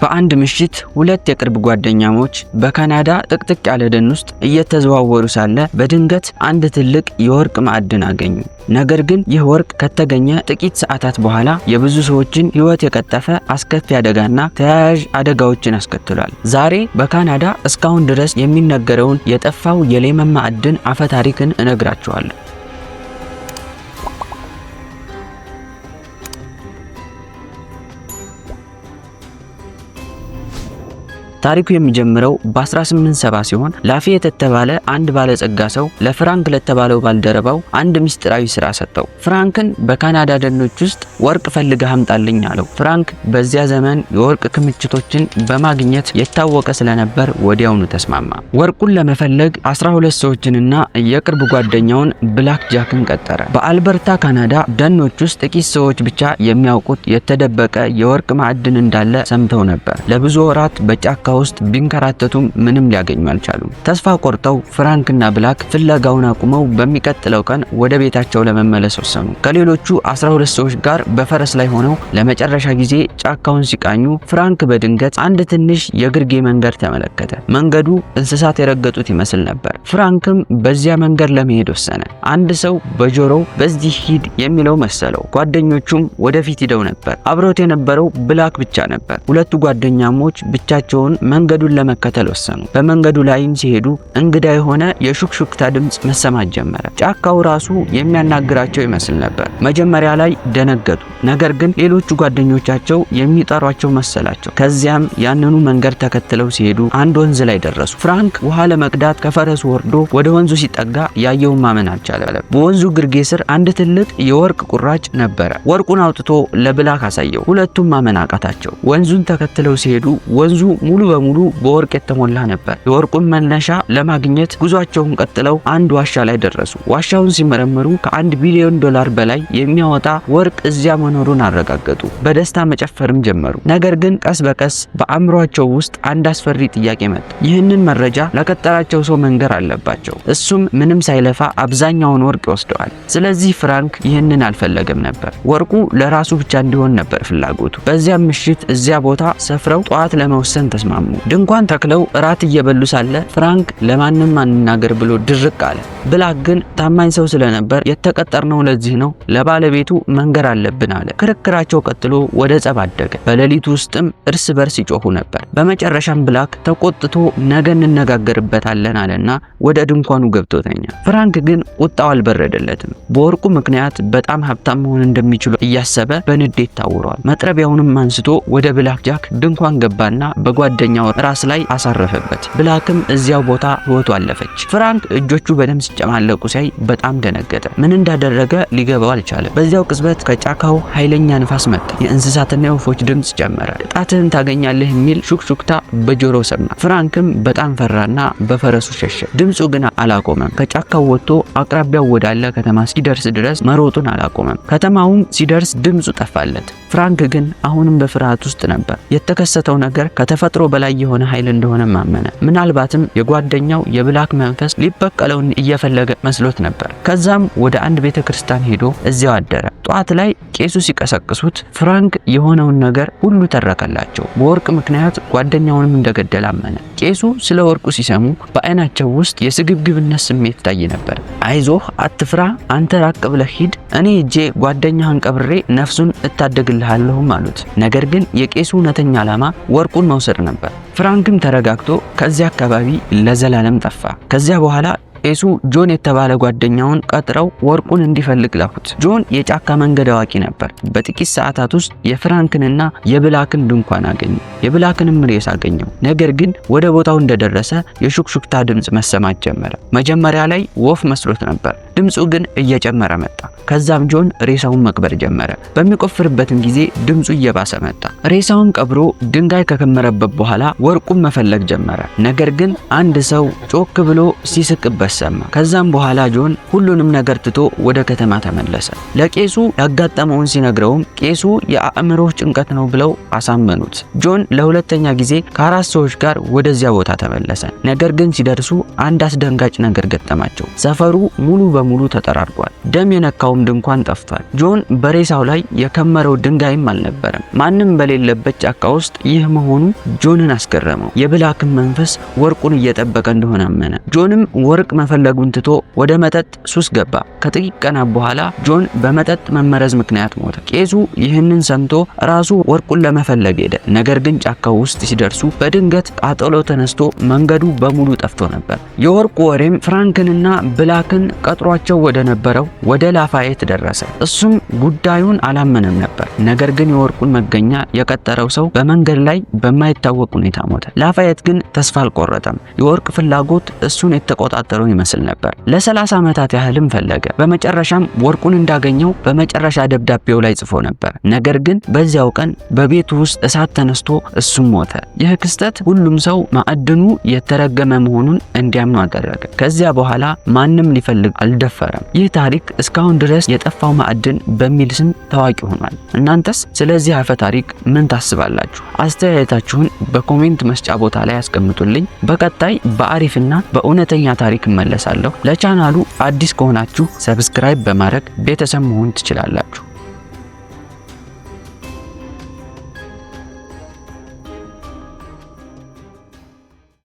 በአንድ ምሽት ሁለት የቅርብ ጓደኛሞች በካናዳ ጥቅጥቅ ያለ ደን ውስጥ እየተዘዋወሩ ሳለ በድንገት አንድ ትልቅ የወርቅ ማዕድን አገኙ። ነገር ግን ይህ ወርቅ ከተገኘ ጥቂት ሰዓታት በኋላ የብዙ ሰዎችን ሕይወት የቀጠፈ አስከፊ አደጋና ተያያዥ አደጋዎችን አስከትሏል። ዛሬ በካናዳ እስካሁን ድረስ የሚነገረውን የጠፋው የሌመን ማዕድን አፈታሪክን እነግራችኋለሁ። ታሪኩ የሚጀምረው በ1870 ሲሆን ላፊየት የተባለ አንድ ባለጸጋ ሰው ለፍራንክ ለተባለው ባልደረባው አንድ ምስጢራዊ ስራ ሰጠው። ፍራንክን በካናዳ ደኖች ውስጥ ወርቅ ፈልገህ አምጣልኝ አለው። ፍራንክ በዚያ ዘመን የወርቅ ክምችቶችን በማግኘት የታወቀ ስለነበር ወዲያውኑ ተስማማ። ወርቁን ለመፈለግ 12 ሰዎችንና የቅርብ ጓደኛውን ብላክ ጃክን ቀጠረ። በአልበርታ ካናዳ ደኖች ውስጥ ጥቂት ሰዎች ብቻ የሚያውቁት የተደበቀ የወርቅ ማዕድን እንዳለ ሰምተው ነበር። ለብዙ ወራት በጫካ ውስጥ ቢንከራተቱም ምንም ሊያገኙ አልቻሉም። ተስፋ ቆርጠው ፍራንክና ብላክ ፍለጋውን አቁመው በሚቀጥለው ቀን ወደ ቤታቸው ለመመለስ ወሰኑ። ከሌሎቹ 12 ሰዎች ጋር በፈረስ ላይ ሆነው ለመጨረሻ ጊዜ ጫካውን ሲቃኙ ፍራንክ በድንገት አንድ ትንሽ የግርጌ መንገድ ተመለከተ። መንገዱ እንስሳት የረገጡት ይመስል ነበር። ፍራንክም በዚያ መንገድ ለመሄድ ወሰነ። አንድ ሰው በጆሮው በዚህ ሂድ የሚለው መሰለው። ጓደኞቹም ወደፊት ሂደው ነበር። አብሮት የነበረው ብላክ ብቻ ነበር። ሁለቱ ጓደኛሞች ብቻቸውን መንገዱን ለመከተል ወሰኑ። በመንገዱ ላይም ሲሄዱ እንግዳ የሆነ የሹክሹክታ ድምጽ መሰማት ጀመረ። ጫካው ራሱ የሚያናግራቸው ይመስል ነበር። መጀመሪያ ላይ ደነገጡ። ነገር ግን ሌሎቹ ጓደኞቻቸው የሚጠሯቸው መሰላቸው። ከዚያም ያንኑ መንገድ ተከትለው ሲሄዱ አንድ ወንዝ ላይ ደረሱ። ፍራንክ ውሃ ለመቅዳት ከፈረሱ ወርዶ ወደ ወንዙ ሲጠጋ ያየውን ማመን አልቻለም። በወንዙ ግርጌ ስር አንድ ትልቅ የወርቅ ቁራጭ ነበረ። ወርቁን አውጥቶ ለብላክ አሳየው። ሁለቱም ማመን አቃታቸው። ወንዙን ተከትለው ሲሄዱ ወንዙ ሙሉ በሙሉ በወርቅ የተሞላ ነበር። የወርቁን መነሻ ለማግኘት ጉዟቸውን ቀጥለው አንድ ዋሻ ላይ ደረሱ። ዋሻውን ሲመረምሩ ከ1 ቢሊዮን ዶላር በላይ የሚያወጣ ወርቅ እዚያ መኖሩን አረጋገጡ። በደስታ መጨፈርም ጀመሩ። ነገር ግን ቀስ በቀስ በአእምሯቸው ውስጥ አንድ አስፈሪ ጥያቄ መጣ። ይህንን መረጃ ለቀጠራቸው ሰው መንገር አለባቸው። እሱም ምንም ሳይለፋ አብዛኛውን ወርቅ ይወስደዋል። ስለዚህ ፍራንክ ይህንን አልፈለገም ነበር። ወርቁ ለራሱ ብቻ እንዲሆን ነበር ፍላጎቱ። በዚያም ምሽት እዚያ ቦታ ሰፍረው ጠዋት ለመወሰን ተስማሙ። ድንኳን ተክለው እራት እየበሉ ሳለ ፍራንክ ለማንም አንናገር ብሎ ድርቅ አለ። ብላክ ግን ታማኝ ሰው ስለነበር የተቀጠርነው ለዚህ ነው፣ ለባለቤቱ መንገር አለብን አለ። ክርክራቸው ቀጥሎ ወደ ጸብ አደገ። በሌሊቱ ውስጥም እርስ በርስ ይጮሁ ነበር። በመጨረሻም ብላክ ተቆጥቶ ነገ እንነጋገርበታለን አለና ወደ ድንኳኑ ገብቶ ተኛ። ፍራንክ ግን ቁጣው አልበረደለትም። በወርቁ ምክንያት በጣም ሀብታም መሆን እንደሚችሉ እያሰበ በንዴት ታውሯል። መጥረቢያውንም አንስቶ ወደ ብላክ ጃክ ድንኳን ገባና በጓደኛው ራስ ላይ አሳረፈበት። ብላክም እዚያው ቦታ ህይወቱ አለፈች። ፍራንክ እጆቹ በደም ሲጨማለቁ ሲያይ በጣም ደነገጠ። ምን እንዳደረገ ሊገባው አልቻለም። በዚያው ቅጽበት ከጫካው ኃይለኛ ንፋስ መጣ። የእንስሳትና የወፎች ድምጽ ጀመረ። ቅጣትህን ታገኛለህ የሚል ሹክሹክታ በጆሮ ሰማ። ፍራንክም በጣም ፈራና በፈረሱ ሸሸ። ድምጹ ግን አላቆመም። ከጫካው ወጥቶ አቅራቢያው ወዳለ ከተማ ሲደርስ ድረስ መሮጡን አላቆመም። ከተማውም ሲደርስ ድምጹ ጠፋለት። ፍራንክ ግን አሁንም በፍርሃት ውስጥ ነበር። የተከሰተው ነገር ከተፈጥሮ በላይ የሆነ ኃይል እንደሆነ ማመነ። ምናልባትም የጓደኛው የብላክ መንፈስ ሊበቀለውን እየፈለገ መስሎት ነበር። ከዛም ወደ አንድ ቤተክርስቲያን ሄዶ እዚያው አደረ። ጧት ላይ ቄሱ ሲቀሰቅሱት ፍራንክ የሆነውን ነገር ሁሉ ተረከላቸው። በወርቅ ምክንያት ጓደኛውንም እንደገደለ አመነ። ቄሱ ስለ ወርቁ ሲሰሙ በአይናቸው ውስጥ የስግብግብነት ስሜት ታይ ነበር። አይዞህ፣ አትፍራ፣ አንተ ራቅ ብለህ ሂድ፣ እኔ እጄ ጓደኛህን ቀብሬ ነፍሱን እታደግልሃለሁም አሉት። ነገር ግን የቄሱ እውነተኛ ዓላማ ወርቁን መውሰድ ነበር። ፍራንክም ተረጋግቶ ከዚያ አካባቢ ለዘላለም ጠፋ። ከዚያ በኋላ ቄሱ ጆን የተባለ ጓደኛውን ቀጥረው ወርቁን እንዲፈልግ ላኩት። ጆን የጫካ መንገድ አዋቂ ነበር። በጥቂት ሰዓታት ውስጥ የፍራንክንና የብላክን ድንኳን አገኘ። የብላክንም ሬሳ አገኘው። ነገር ግን ወደ ቦታው እንደደረሰ የሹክሹክታ ድምጽ መሰማት ጀመረ። መጀመሪያ ላይ ወፍ መስሎት ነበር። ድምጹ ግን እየጨመረ መጣ። ከዛም ጆን ሬሳውን መቅበር ጀመረ። በሚቆፍርበትም ጊዜ ድምጹ እየባሰ መጣ። ሬሳውን ቀብሮ ድንጋይ ከከመረበት በኋላ ወርቁን መፈለግ ጀመረ። ነገር ግን አንድ ሰው ጮክ ብሎ ሲስቅበት ድንገት ሰማ። ከዛም በኋላ ጆን ሁሉንም ነገር ትቶ ወደ ከተማ ተመለሰ። ለቄሱ ያጋጠመውን ሲነግረውም ቄሱ የአእምሮ ጭንቀት ነው ብለው አሳመኑት። ጆን ለሁለተኛ ጊዜ ከ4 ሰዎች ጋር ወደዚያ ቦታ ተመለሰ። ነገር ግን ሲደርሱ አንድ አስደንጋጭ ነገር ገጠማቸው። ሰፈሩ ሙሉ በሙሉ ተጠራርጓል። ደም የነካውም ድንኳን ጠፍቷል። ጆን በሬሳው ላይ የከመረው ድንጋይም አልነበረም። ማንም በሌለበት ጫካ ውስጥ ይህ መሆኑ ጆንን አስገረመው። የብላክን መንፈስ ወርቁን እየጠበቀ እንደሆነ አመነ። ጆንም ወርቅ መፈለጉን ትቶ ወደ መጠጥ ሱስ ገባ። ከጥቂት ቀናት በኋላ ጆን በመጠጥ መመረዝ ምክንያት ሞተ። ቄሱ ይህንን ሰምቶ ራሱ ወርቁን ለመፈለግ ሄደ። ነገር ግን ጫካው ውስጥ ሲደርሱ በድንገት ቃጠሎ ተነስቶ መንገዱ በሙሉ ጠፍቶ ነበር። የወርቁ ወሬም ፍራንክንና ብላክን ቀጥሯቸው ወደ ነበረው ወደ ላፋየት ደረሰ። እሱም ጉዳዩን አላመነም ነበር። ነገር ግን የወርቁን መገኛ የቀጠረው ሰው በመንገድ ላይ በማይታወቅ ሁኔታ ሞተ። ላፋየት ግን ተስፋ አልቆረጠም። የወርቅ ፍላጎት እሱን የተቆጣጠረው ይመስል ነበር። ለ30 ዓመታት ያህልም ፈለገ። በመጨረሻም ወርቁን እንዳገኘው በመጨረሻ ደብዳቤው ላይ ጽፎ ነበር። ነገር ግን በዚያው ቀን በቤቱ ውስጥ እሳት ተነስቶ እሱም ሞተ። ይህ ክስተት ሁሉም ሰው ማዕድኑ የተረገመ መሆኑን እንዲያምኑ አደረገ። ከዚያ በኋላ ማንም ሊፈልግ አልደፈረም። ይህ ታሪክ እስካሁን ድረስ የጠፋው ማዕድን በሚል ስም ታዋቂ ሆኗል። እናንተስ ስለዚህ አፈ ታሪክ ምን ታስባላችሁ? አስተያየታችሁን በኮሜንት መስጫ ቦታ ላይ አስቀምጡልኝ። በቀጣይ በአሪፍና በእውነተኛ ታሪክ እመለሳለሁ። ለቻናሉ አዲስ ከሆናችሁ ሰብስክራይብ በማድረግ ቤተሰብ መሆን ትችላላችሁ።